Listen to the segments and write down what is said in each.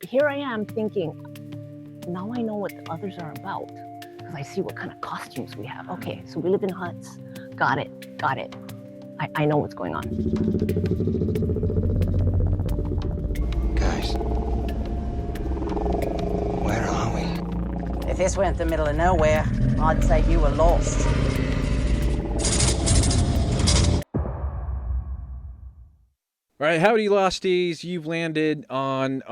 here I am thinking, now I know what the others are about because I see what kind of costumes we have. Okay, so we live in huts. Got it, got it. I know what's going on. Guys, where are we? If this weren't the middle of nowhere, I'd say you were lost. All right, howdy, Losties. You've landed on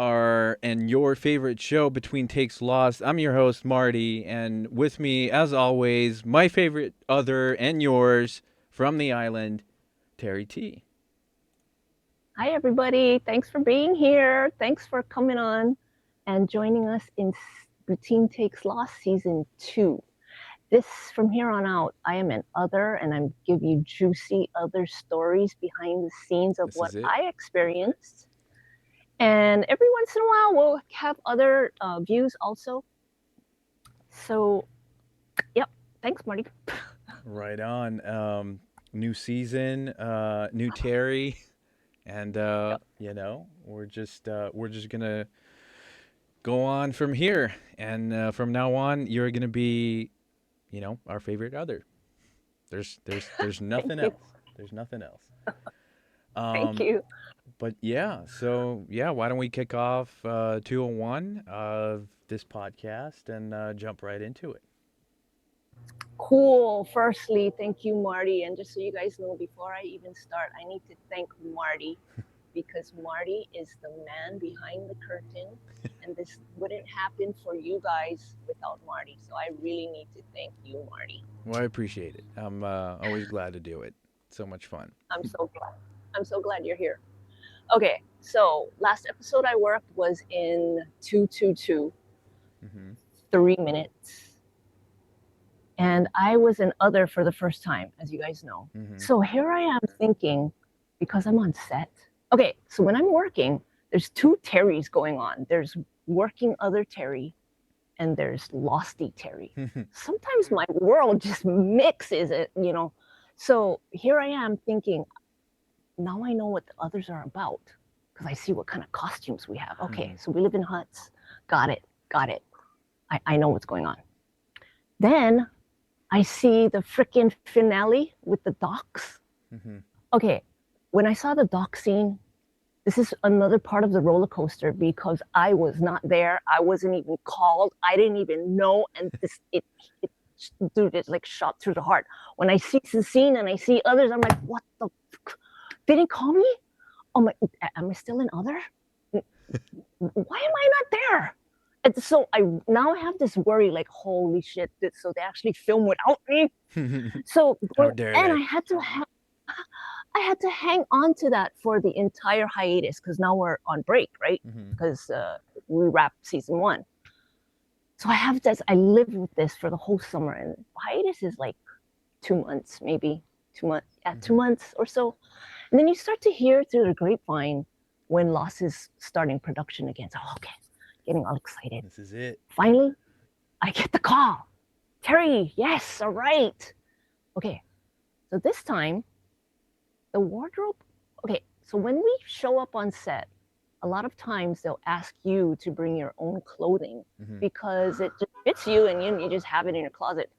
your favorite show, Between Takes Lost. I'm your host, Marty, and with me, as always, my favorite other and yours from the island, Terrie T. Hi, everybody. Thanks for being here. Thanks for coming on and joining us in Between Takes Lost Season 2. This, from here on out, I am an other, and I'm give you juicy other stories behind the scenes of what I experienced. And every once in a while, we'll have other views also. So, yep. Thanks, Marty. Right on. New season, new Terrie, and we're just gonna go on from here. And from now on, you're gonna be, our favorite other. There's nothing else. There's nothing else. Thank you. But why don't we kick off 201 of this podcast and jump right into it? Cool. Firstly, thank you, Marty. And just so you guys know, before I even start, I need to thank Marty because Marty is the man behind the curtain. And this wouldn't happen for you guys without Marty. So I really need to thank you, Marty. Well, I appreciate it. I'm always glad to do it. So much fun. I'm so glad. I'm so glad you're here. Okay, so last episode I worked was in 222, 3 minutes. And I was an other for the first time, as you guys know. So here I am thinking, because I'm on set. Okay, so when I'm working, there's two Terries going on. There's working other Terrie, and there's Losty Terrie. Sometimes my world just mixes it, So here I am thinking, now I know what the others are about because I see what kind of costumes we have. Okay, so we live in huts. Got it. I know what's going on. Then I see the freaking finale with the docks. Okay, when I saw the dock scene, this is another part of the roller coaster because I was not there. I wasn't even called. I didn't even know. And it like shot through the heart. When I see the scene and I see others, I'm like, what the fuck? They didn't call me? Oh my, am I still an other? Why am I not there? And so I have this worry, like, holy shit, so they actually film without me? So, and I had to hang on to that for the entire hiatus because now we're on break, right? Because we wrapped season 1. So I live with this for the whole summer, and hiatus is like 2 months, maybe 2 months. Yeah, 2 months or so. And then you start to hear through the grapevine when Lost is starting production again. So, okay, getting all excited. This is it. Finally, I get the call. Terrie, yes, all right. Okay, so this time, the wardrobe. Okay, so when we show up on set, a lot of times they'll ask you to bring your own clothing because it just fits you and you just have it in your closet.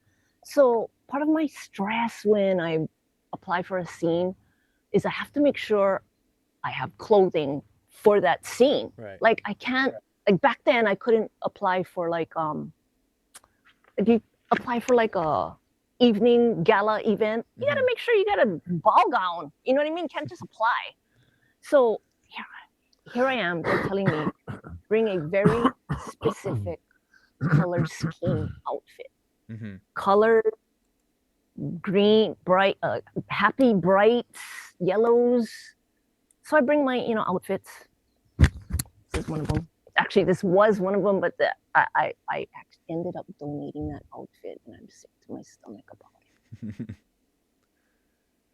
So part of my stress when I apply for a scene is I have to make sure I have clothing for that scene. Right. Like I can't, like back then I couldn't apply for like, if you apply for like a evening gala event, you gotta make sure you got a ball gown. You know what I mean? You can't just apply. So here I am, they're telling me, bring a very specific color scheme outfit. Color, green, bright, happy brights, yellows. So I bring my, outfits. This is one of them. Actually, this was one of them, but I actually ended up donating that outfit, and I'm sick to my stomach about it.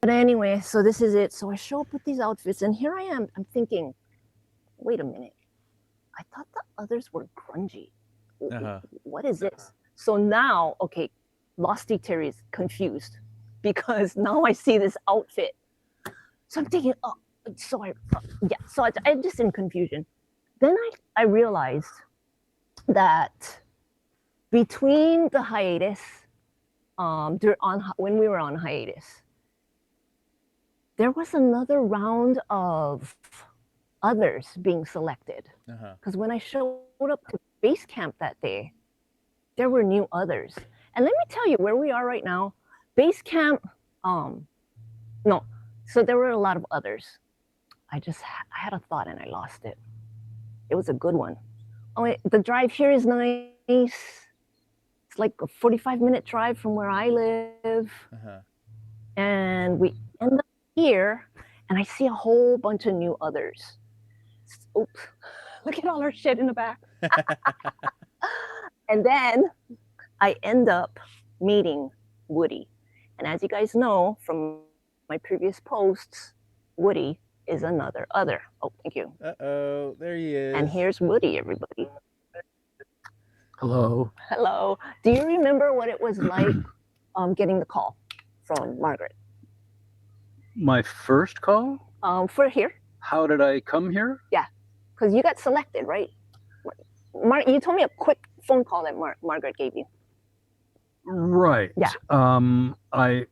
But anyway, so this is it. So I show up with these outfits, and here I am. I'm thinking, wait a minute. I thought the others were grungy. What is this? So now, okay, Losty Terrie is confused because now I see this outfit. So I'm thinking, I'm just in confusion. then I realized that between the hiatus, when we were on hiatus, there was another round of others being selected. Because when I showed up to base camp that day, there were new others. And let me tell you where we are right now. Base camp, no. So there were a lot of others. I had a thought and I lost it. It was a good one. Oh, the drive here is nice. It's like a 45-minute drive from where I live. And we end up here, and I see a whole bunch of new others. Oops, look at all our shit in the back. And then I end up meeting Woody. And as you guys know from my previous posts, Woody is another other. Oh, thank you. Uh-oh, there he is. And here's Woody, everybody. Hello. Hello. Do you remember what it was like getting the call from Margaret? My first call? For here? How did I come here? Yeah, because you got selected, right? You told me a quick phone call that Margaret gave you. Right. Yeah. I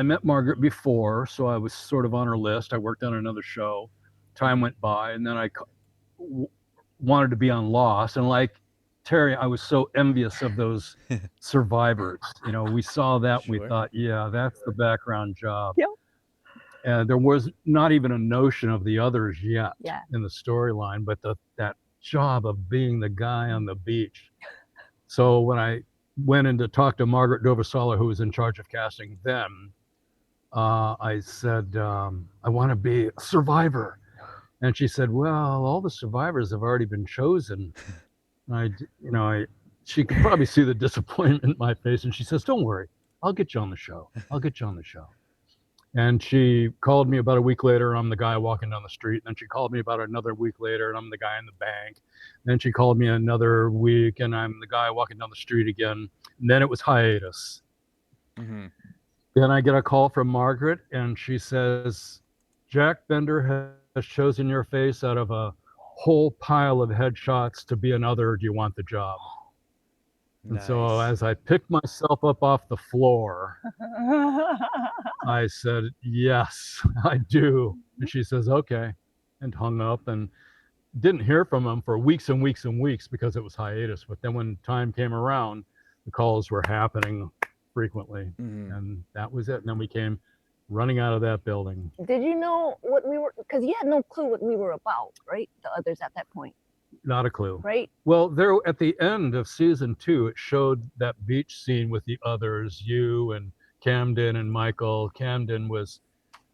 met Margaret before, so I was sort of on her list. I worked on another show. Time went by, and then I wanted to be on Lost, and like Terry, I was so envious of those survivors. You know, we saw that, Sure. we thought, yeah, that's the background job. Yep. And there was not even a notion of the others yet Yeah. in the storyline, but that job of being the guy on the beach. So when I went in to talk to Margaret Dovasala, who was in charge of casting then, I said, I want to be a survivor. And she said, well, all the survivors have already been chosen. And she could probably see the disappointment in my face. And she says, don't worry, I'll get you on the show. I'll get you on the show. And she called me about a week later. I'm the guy walking down the street. And then she called me about another week later, and I'm the guy in the bank. And then she called me another week, and I'm the guy walking down the street again. And then it was hiatus. Mm-hmm. Then I get a call from Margaret, and she says, Jack Bender has chosen your face out of a whole pile of headshots to be another. Do you want the job? And so as I picked myself up off the floor, I said, yes, I do. And she says, okay, and hung up and didn't hear from him for weeks and weeks and weeks because it was hiatus. But then when time came around, the calls were happening frequently. Mm-hmm. And that was it. And then we came running out of that building. Did you know what we were, because you had no clue what we were about, right? The others at that point. Not a clue. Right? Well, there at the end of season 2, it showed that beach scene with the others, you and Camden and Michael. Camden was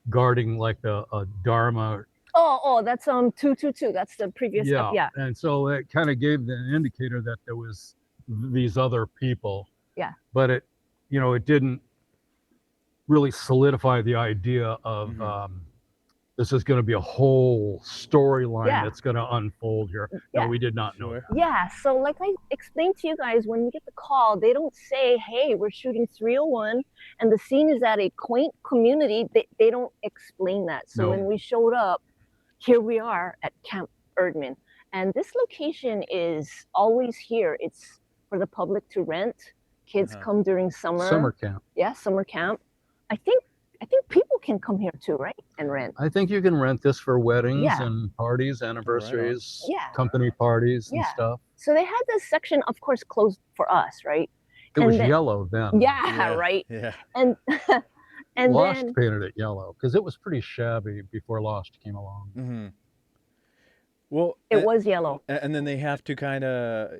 guarding like a Dharma. Oh, that's 222. That's the previous stuff. Yeah. And so it kind of gave the indicator that there was these other people. Yeah. But it didn't really solidify the idea of this is going to be a whole storyline that's going to unfold here. Yeah. No, we did not know that. Yeah, so like I explained to you guys, when we get the call, they don't say, hey, we're shooting 301 and the scene is at a quaint community. They don't explain that. So when we showed up, here we are at Camp Erdman. And this location is always here. It's for the public to rent. Kids come during summer. Summer camp. Yeah, summer camp. I think people can come here too, right? And rent. I think you can rent this for weddings and parties, anniversaries, company parties and stuff. So they had this section, of course, closed for us, right? It was yellow then. Yeah, right. Yeah. And Lost then painted it yellow because it was pretty shabby before Lost came along. Mm-hmm. Well, it was yellow. And then they have to kind of,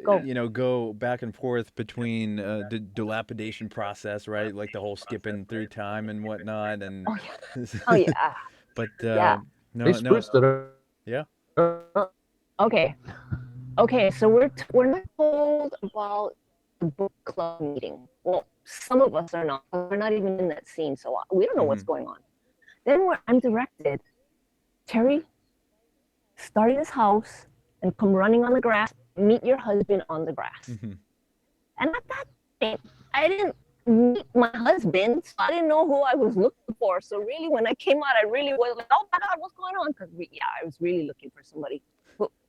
go back and forth between the dilapidation process, right? Like the whole skipping through time and whatnot. And oh yeah. But they spruced it up. Yeah. Okay. So we're not told about the book club meeting. Well, some of us are not. We're not even in that scene, so we don't know what's going on. Then I'm directed, Terrie, start in his house and come running on the grass, meet your husband on the grass. And at that point, I didn't meet my husband, so I didn't know who I was looking for. So really, when I came out, I really was like, oh my God, what's going on? Because I was really looking for somebody.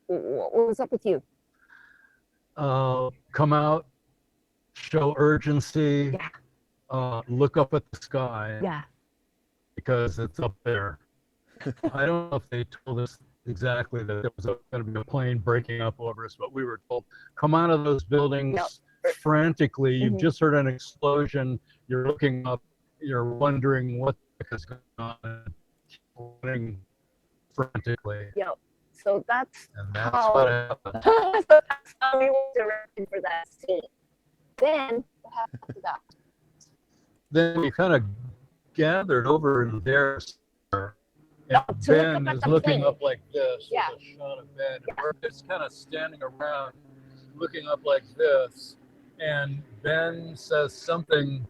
What was up with you? Come out, show urgency, Yeah. look up at the sky Yeah. because it's up there. I don't know if they told us exactly that there was going to be a plane breaking up over us, but we were told, come out of those buildings frantically. You've just heard an explosion. You're looking up. You're wondering what the heck is going on. Running frantically. Yep. So that's That's how. what happened. So that's how we were directed for that scene. Then what happened after that? Then we kind of gathered over in there. And Ben is looking up like this. Yeah. There's a shot of Ben. And we're just kind of standing around looking up like this. And Ben says something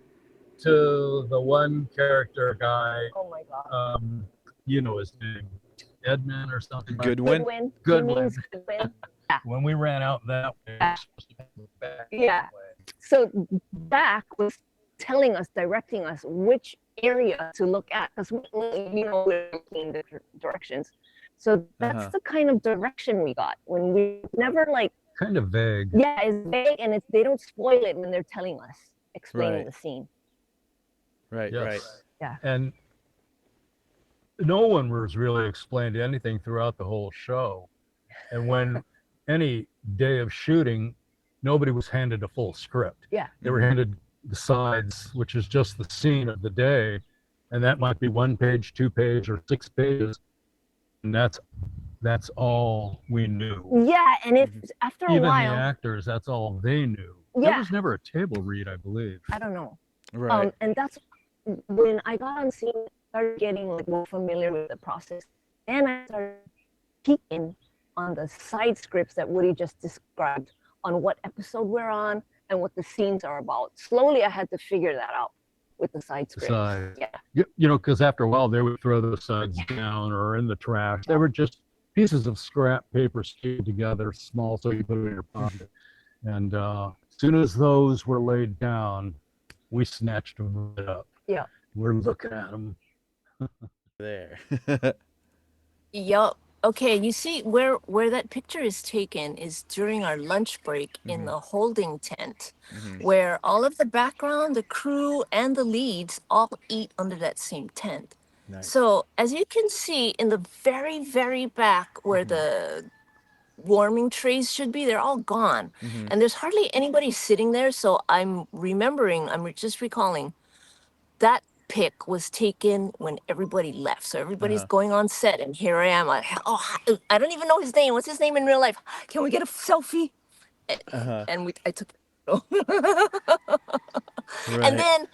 to the one character guy. Oh my God. You know his name. Edmund or something. Goodwin. Goodwin. When we ran out that way, we were supposed to go back that way. So Back was telling us, directing us which area to look at, because we're looking in different directions. So that's the kind of direction we got when we never kind of vague. Yeah, it's vague, and they don't spoil it when they're telling us, explaining the scene. Right. Yes. Right. Yeah. And no one was really explained anything throughout the whole show. And when any day of shooting, nobody was handed a full script. Yeah. They were handed the sides, which is just the scene of the day. And that might be 1 page, 2 page, or 6 pages. And that's all we knew. Yeah, and if after a Even while, the actors, that's all they knew. Yeah. There was never a table read, I believe. I don't know. Right. And that's when I got on scene, started getting more familiar with the process. Then I started peeking on the side scripts that Woody just described, on what episode we're on and what the scenes are about. Slowly, I had to figure that out with the side script. Yeah. Because after a while, they would throw the sides down or in the trash. They were just pieces of scrap paper stewed together, small, so you put it in your pocket. And as soon as those were laid down, we snatched them right up. Yeah. We're looking at them. There. Yup. Okay, you see where that picture is taken is during our lunch break in the holding tent, where all of the background, the crew, and the leads all eat under that same tent. Nice. So as you can see in the very, very back where the warming trays should be, they're all gone. And there's hardly anybody sitting there. So I'm just recalling that pic was taken when everybody left. So everybody's going on set, and here I am. I don't even know his name. What's his name in real life? Can we get a selfie? And I took a photo. And then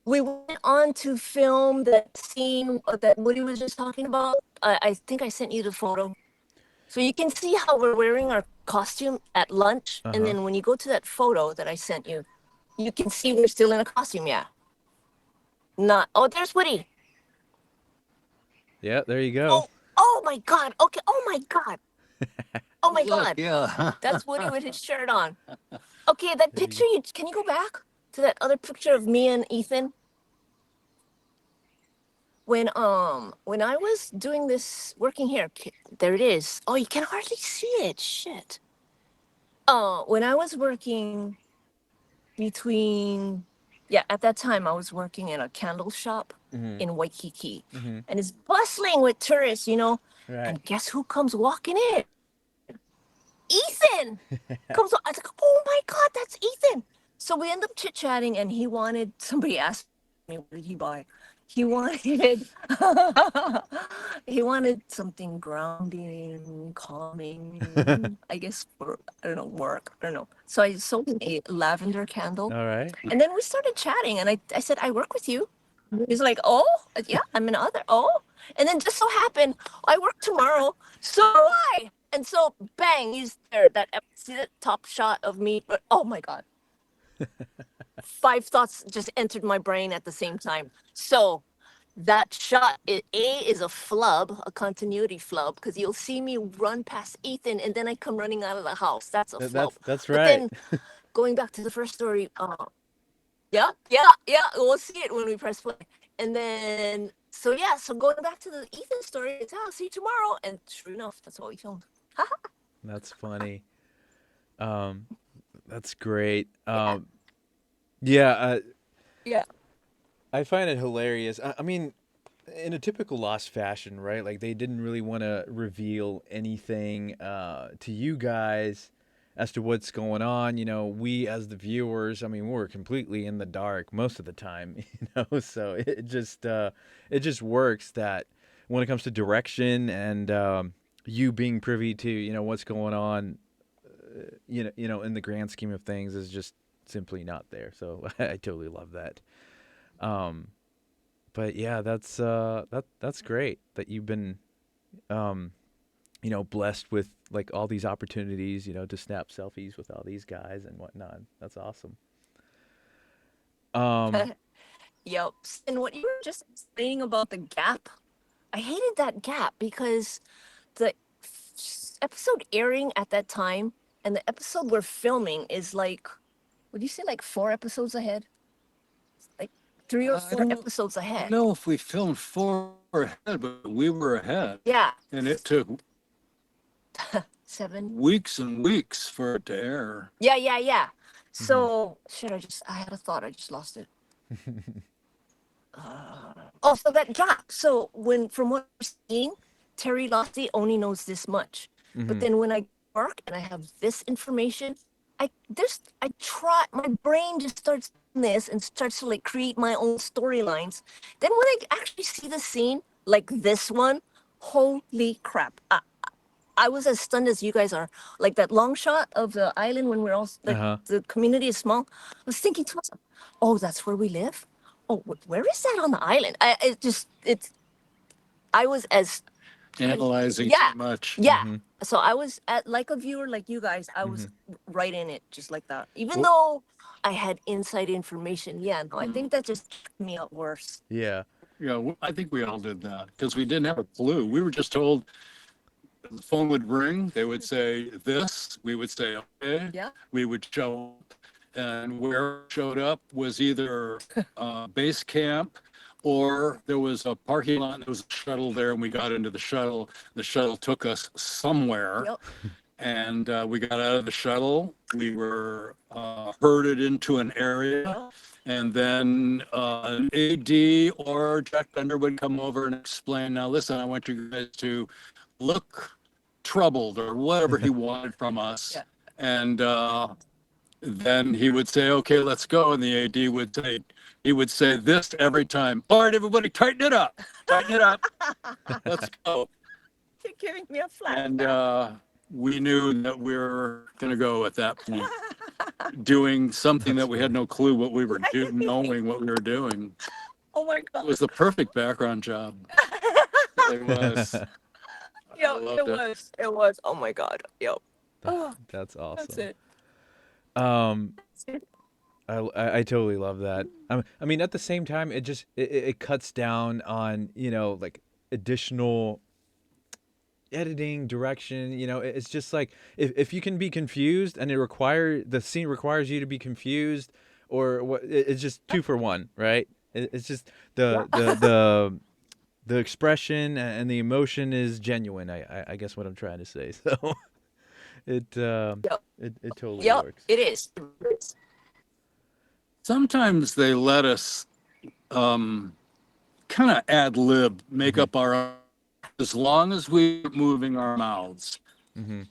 we went on to film that scene that Woody was just talking about. I think I sent you the photo. So you can see how we're wearing our costume at lunch. And then when you go to that photo that I sent you, you can see we're still in a costume, yeah. There's Woody. Yeah, there you go. Oh my God. Okay. Oh my God. Oh my God. Yeah. That's Woody with his shirt on. Okay, that picture, can you go back to that other picture of me and Ethan? When I was doing this, working here, there it is. Oh, you can hardly see it. Shit. When I was working at that time I was working in a candle shop in Waikiki, and it's bustling with tourists, Right. And guess who comes walking in? Ethan comes. I was like, oh my God, that's Ethan. So we end up chit-chatting, and somebody asked me, what did he buy? He wanted something grounding, calming, I guess for, work. I don't know. So I sold him a lavender candle. All right. And then we started chatting, and I said, I work with you. He's like, oh, yeah, I'm an author. Oh. And then just so happened, I work tomorrow. So do I. And so, bang, he's there. See that top shot of me? But, oh, my God. 5 thoughts just entered my brain at the same time. So that shot, is a flub, a continuity flub, because you'll see me run past Ethan, and then I come running out of the house. That's a flub. That's But right. then, going back to the first story, yeah, we'll see it when we press play. And then So yeah, so going back to the Ethan story, it's I'll see you tomorrow, and sure enough, that's what we filmed. That's funny. Um, that's great. Yeah. Yeah, Yeah. I find it hilarious. I mean, in a typical Lost fashion, right? Like they didn't really want to reveal anything to you guys as to what's going on. You know, we as the viewers, I mean, we're completely in the dark most of the time. You know, so it just works that when it comes to direction and you being privy to what's going on, in the grand scheme of things is just simply not there. So I totally love that. Um, but yeah, that's great that you've been um, blessed with like all these opportunities, to snap selfies with all these guys and whatnot. That's awesome. Um, Yep. And what you were just saying about the gap, I hated that gap because the episode airing at that time and the episode we're filming is like, would you say like 4 episodes ahead? Like 3 or 4 episodes I don't ahead. know if we filmed 4 ahead, but we were ahead. Yeah. And it took 7. weeks and weeks for it to air. Yeah, yeah, yeah. So shit, I had a thought, I just lost it. Oh, so that gap. So from what we're seeing, Terry Lottie only knows this much. But then when I work and I have this information, I try, my brain just starts doing this and starts to like create my own storylines. Then when I actually see the scene like this one, holy crap. I was as stunned as you guys are. Like that long shot of the island when we're all like Uh-huh. the community is small. I was thinking to myself, oh, that's where we live. Oh, where is that on the island? I was as Analyzing yeah, too much. yeah. So I was at like a viewer like you guys. I was right in it, just like that. Even though I had inside information, yeah. No, I think that just took me out worse. yeah. Yeah, I think we all did that because we didn't have a clue. We were just told the phone would ring. They would say this. We would say, okay. Yeah. We would show up. And where it showed up was either base camp or there was a parking lot. And there was a shuttle there, and we got into the shuttle. The shuttle took us somewhere. Yep. And we got out of the shuttle. We were herded into an area. And then an AD or Jack Thunder would come over and explain, now listen, I want you guys to look troubled or whatever he wanted from us. Yeah. And then he would say, okay, let's go. And the AD would say this every time. All right, everybody, tighten it up. Tighten it up. Let's go. You're giving me a flat. And we knew that we were going to go at that point, doing something that we had no clue what we were doing, knowing what we were doing. Oh my It god. was the perfect background job. It was. Yo, loved it it. was. It was. Oh my god. Yo. That's awesome. That's it. Um, That's it. I totally love that. I mean, at the same time, it cuts down on like additional editing direction. It's just like if you can be confused and the scene requires you to be confused, or what, it's just 2 for 1, right? It's just the expression and the emotion is genuine. I guess what I'm trying to say. So it totally Yep. works. It is. Sometimes they let us kind of ad lib, make up our own, as long as we were moving our mouths. Mm-hmm.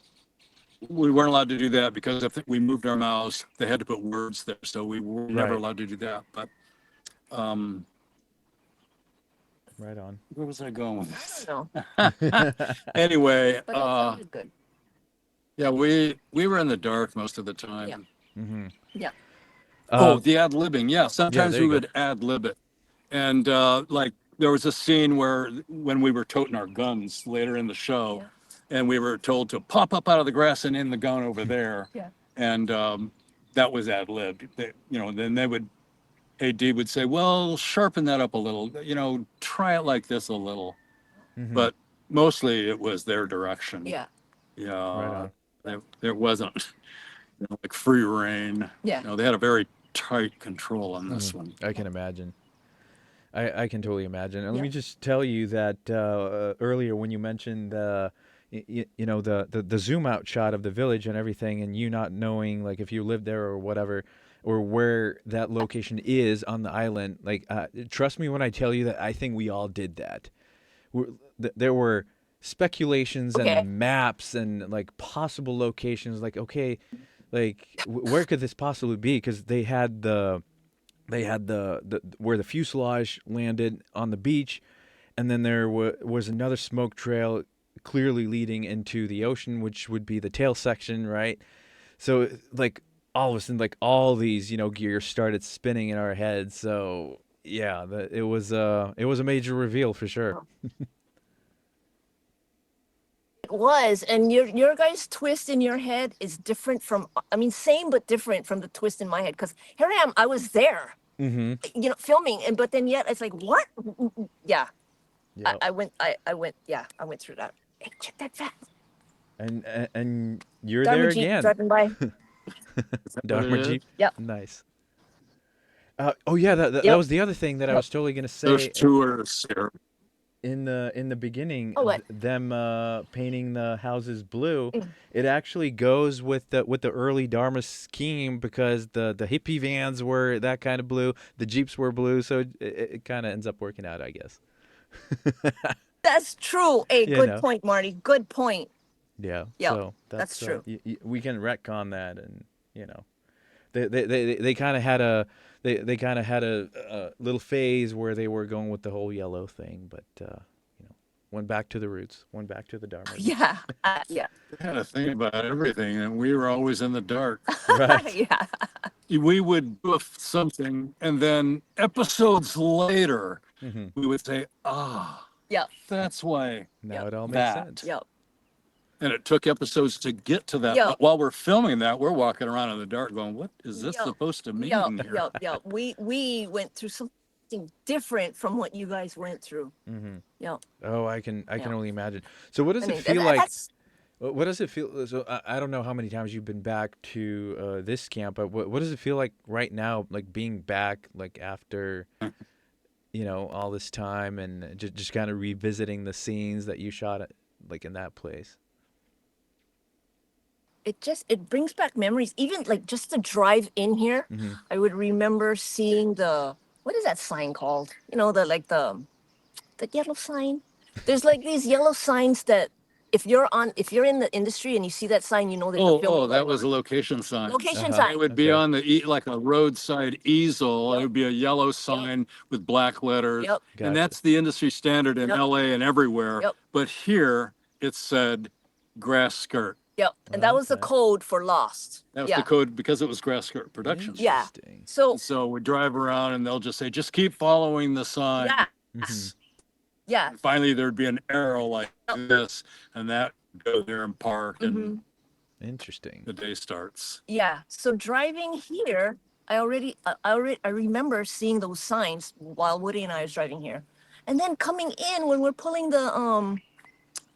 We weren't allowed to do that because if we moved our mouths, they had to put words there. So we were never Right. allowed to do that. But Right on. where was I going with I this? don't know. Anyway, But that sounded good. yeah, we were in the dark most of the time. Yeah. Mm-hmm. Yeah. The ad libbing. Yeah, sometimes there we you go. would ad lib it. And like there was a scene where when we were toting our guns later in the show, and we were told to pop up out of the grass and in the gun over there. Yeah. And that was ad lib. Then they would, AD would say, well, sharpen that up a little, try it like this a little. Mhm. But mostly it was their direction. Yeah. Yeah. There wasn't like free reign. Yeah. They had a very tight control on this one. I can imagine. I can totally imagine. And let Yeah. me just tell you that earlier when you mentioned you know the zoom out shot of the village and everything, and you not knowing like if you lived there or whatever, or where that location is on the island. Like, trust me when I tell you that I think we all did that. There were speculations Okay. and maps and like possible locations. Like, okay, like where could this possibly be? Because they had the where the fuselage landed on the beach, and then there was another smoke trail clearly leading into the ocean, which would be the tail section, right? So like all of a sudden, like all these gears started spinning in our heads. So yeah, it was a major reveal for sure. It was, and your guys' twist in your head is different from, I mean, same but different from the twist in my head. Because here I am, I was there, Mm-hmm. filming, and but then yet it's like, what? Yeah, Yep. I went, yeah, I went through that. Hey, check that fat And you're Dharma there Jeep again, driving by. What it Dharma is? Jeep. Yep, Nice. Oh yeah, that yep, was the other thing that I yep. was totally gonna Those say tours here. in the beginning. Oh, what? Them painting the houses blue. Mm. It actually goes with the early Dharma scheme because the hippie vans were that kind of blue, the Jeeps were blue, so it kind of ends up working out, I guess. That's true. Hey, You good know. point, Marty. Good point. Yeah. Yep, So that's that's true. we can retcon that, and you know they kind of had a they kind of had a little phase where they were going with the whole yellow thing, but went back to the roots, went back to the Dharma roots. Yeah, yeah, They had a thing about everything, and we were always in the dark. Right. yeah, We would do something, and then episodes later, Hmm. we would say, "Ah, yep, that's why Now yep, it all makes that." sense. yep, And it took episodes to get to that. yep. But while we're filming that, we're walking around in the dark going, what is this Yep. supposed to mean Yep, here? yep, yep. We went through something different from what you guys went through. Hmm. Yep. Oh, I can Yeah. only imagine. So what I does it mean, feel like? that's What does it feel? So I don't know how many times you've been back to this camp, but what does it feel like right now, like being back, like after all this time, and just kind of revisiting the scenes that you shot at, like in that place. it brings back memories. Even like just the drive in here, Hmm. I would remember seeing the, what is that sign called? The yellow sign. There's like these yellow signs that if you're in the industry and you see that sign, you know there's a Oh, film that going was a on. location sign. Location Uh-huh. sign. It would be Okay. on the like a roadside easel. It Yep. would be a yellow sign with black letters. Yep. And Gotcha. that's the industry standard in Yep. LA and everywhere. Yep. But here it said grass skirt. Yep. And that was the Okay. code for Lost. That was Yeah. the code because it was Grass Skirt Productions. Yeah. Interesting. So So we drive around and they'll just say, just keep following the sign. yeah. Hmm. Yeah. And finally, there'd be an arrow like this, and that go there and park, and Mhm. Interesting. the day starts. Yeah. So driving here, I remember seeing those signs while Woody and I was driving here. And then coming in when we're pulling the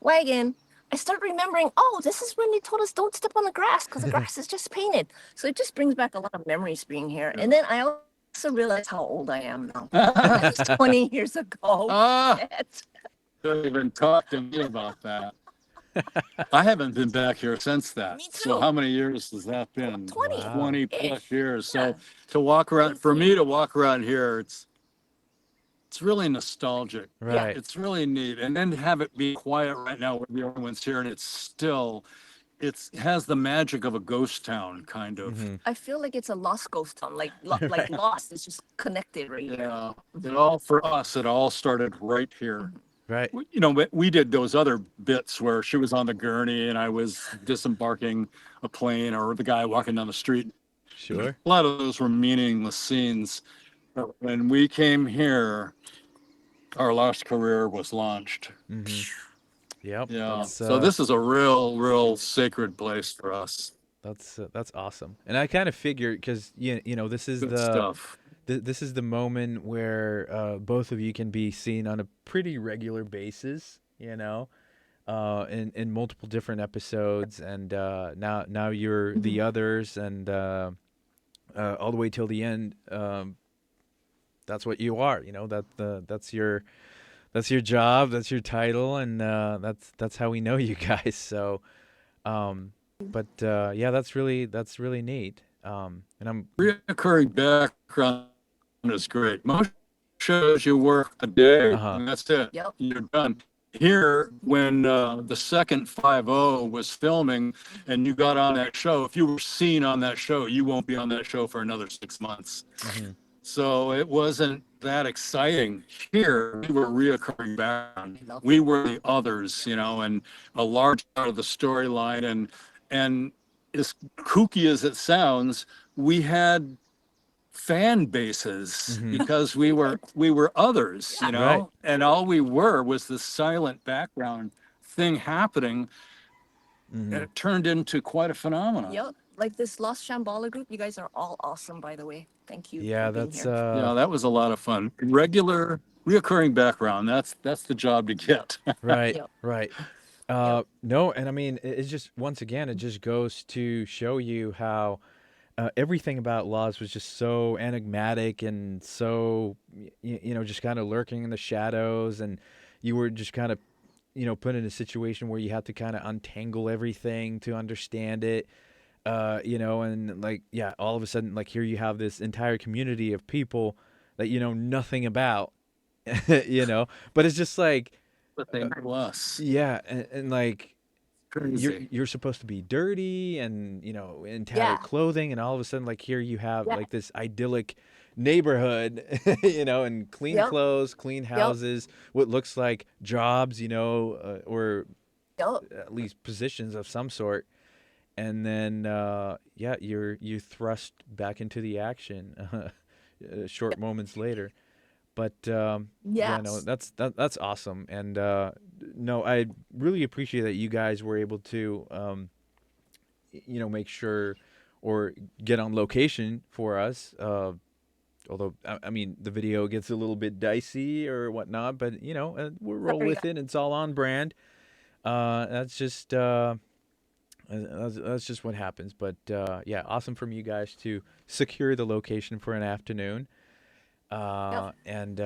wagon, I start remembering, oh, this is when they told us don't step on the grass because the grass is just painted. So it just brings back a lot of memories being here. And then I also realize how old I am now. That's 20 years ago. Ah, Shit. don't even talk to me about that. I haven't been back here since that. Me So too. how many years has that been? 20. Wow. 20 plus years. Yeah. So to walk around, for me to walk around here, it's really nostalgic. Right. It's really neat. And then to have it be quiet right now where the other one's here and it's still, it has the magic of a ghost town kind of. Hmm. I feel like it's a lost ghost town, like Right. Lost. It's just connected right here. Yeah, it all for us. It all started right here. Right. You know, we did those other bits where she was on the gurney and I was disembarking a plane, or the guy walking down the street. Sure. A lot of those were meaningless scenes. But when we came here, our lost career was launched. Hmm. Yep. Yeah. That's, So this is a real sacred place for us. that's awesome. And I kind of figured because this is Good stuff. this is the moment where both of you can be seen on a pretty regular basis, in multiple different episodes, and now you're the others, and all the way till the end. that's what you are. That's your job, that's your title, and that's how we know you guys. So, but yeah, that's really neat. And I'm Reoccurring background is great. Most shows you work a day uh-huh. and that's it. Yep. You're done. Here, when the second 5-0 was filming and you got on that show, if you were seen on that show, you won't be on that show for another 6 months. Mm-hmm. So it wasn't that exciting. Here, we were reoccurring background. I love We were the others, and a large part of the storyline. And as kooky as it sounds, we had fan bases Mm-hmm. because we were others, Right. and all we were was this silent background thing happening, and Mm-hmm. it turned into quite a phenomenon. Yep. Like this Lost Shambhala group, you guys are all awesome, by the way. Thank you Yeah, for being that's here. Yeah, that was a lot of fun. Regular, reoccurring background. That's the job to get. right, Yep. right. Yep. No, and I mean, it's just once again, it just goes to show you how everything about Laws was just so enigmatic and so just kind of lurking in the shadows, and you were just kind of put in a situation where you had to kind of untangle everything to understand it. And like, yeah, all of a sudden, like, here you have this entire community of people that you know nothing about, but it's just like, But they know us. yeah, and like, Crazy. you're supposed to be dirty and in Yeah. tattered clothing, and all of a sudden, like, here you have Yeah. like this idyllic neighborhood, and clean Yep. clothes, clean houses, what looks like jobs, or Yep. at least positions of some sort. And then yeah, you thrust back into the action short moments later. But yeah, no, Yes. that's awesome. And no, I really appreciate that you guys were able to make sure or get on location for us. Although I mean, the video gets a little bit dicey or whatnot, but we'll roll Sorry, with it. It's all on brand. That's just that's just what happens. But yeah, awesome from you guys to secure the location for an afternoon. Yep. And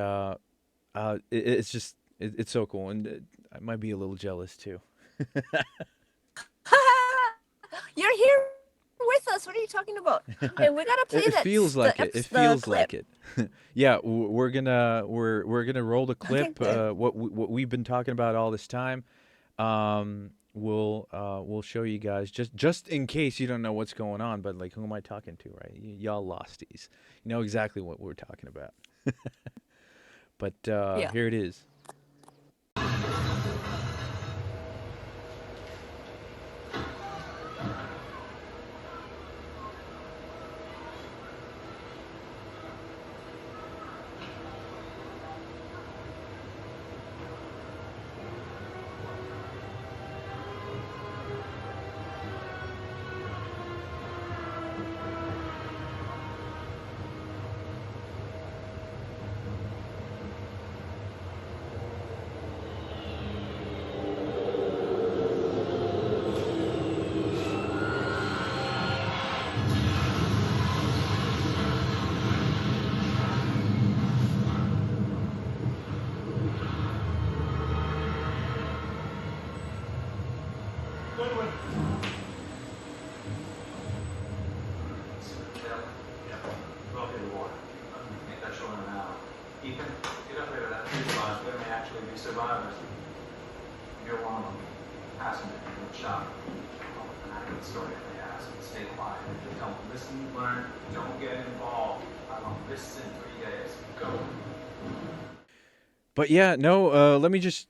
it's just it's so cool, and I might be a little jealous too. You're here with us. What are you talking about? Okay, we gotta play It that. feels like it. It the feels clip. like it. Yeah, we're gonna roll the clip. Okay. What we've been talking about all this time. We'll show you guys just in case you don't know what's going on. But like, who am I talking to, right? Y'all losties. You know exactly what we're talking about. But Yeah. here it is. Ethan, get up there to that fuselage. There may actually be survivors. You're one of them. Passenger in the shop. An accurate story if they ask. Stay quiet. Don't listen, learn. Don't get involved. I want this in 3 days. Go. But yeah, no. Let me just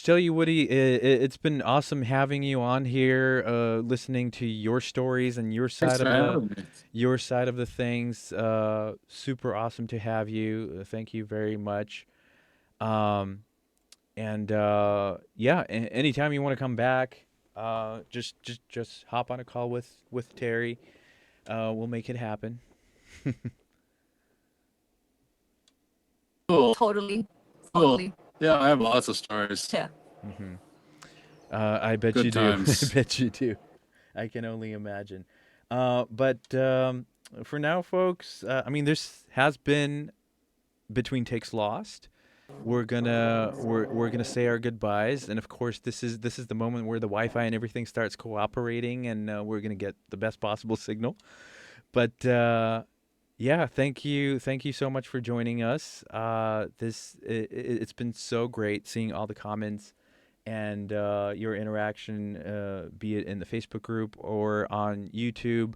tell you, Woody. It's been awesome having you on here, listening to your stories and your Thanks side for of the having me. things. Super awesome to have you. Thank you very much. And yeah, anytime you want to come back, just hop on a call with Terry. We'll make it happen. Cool. Totally. Cool. Totally. Yeah, I have lots of stories. Yeah. Hmm. I bet Good you do. I times. bet you do. I can only imagine. But for now, folks, I mean, this has been between takes lost, we're gonna say our goodbyes, and of course this is the moment where the Wi-Fi and everything starts cooperating, and we're gonna get the best possible signal. But yeah, thank you so much for joining us. It's been so great seeing all the comments and your interaction, be it in the Facebook group or on YouTube.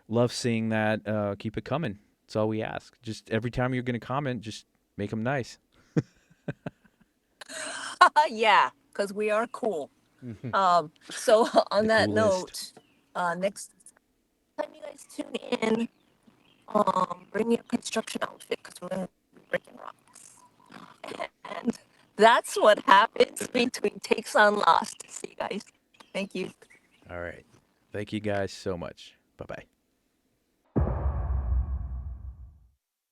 Love seeing that. Keep it coming. That's all we ask. Just every time you're gonna comment, just make them nice. Yeah, because we are cool. So on The that coolest. note, next time you guys tune in, bring your construction outfit because we're gonna be breaking rocks. And that's what happens between takes on Lost. See you guys. Thank you. All right. Thank you guys so much. Bye bye.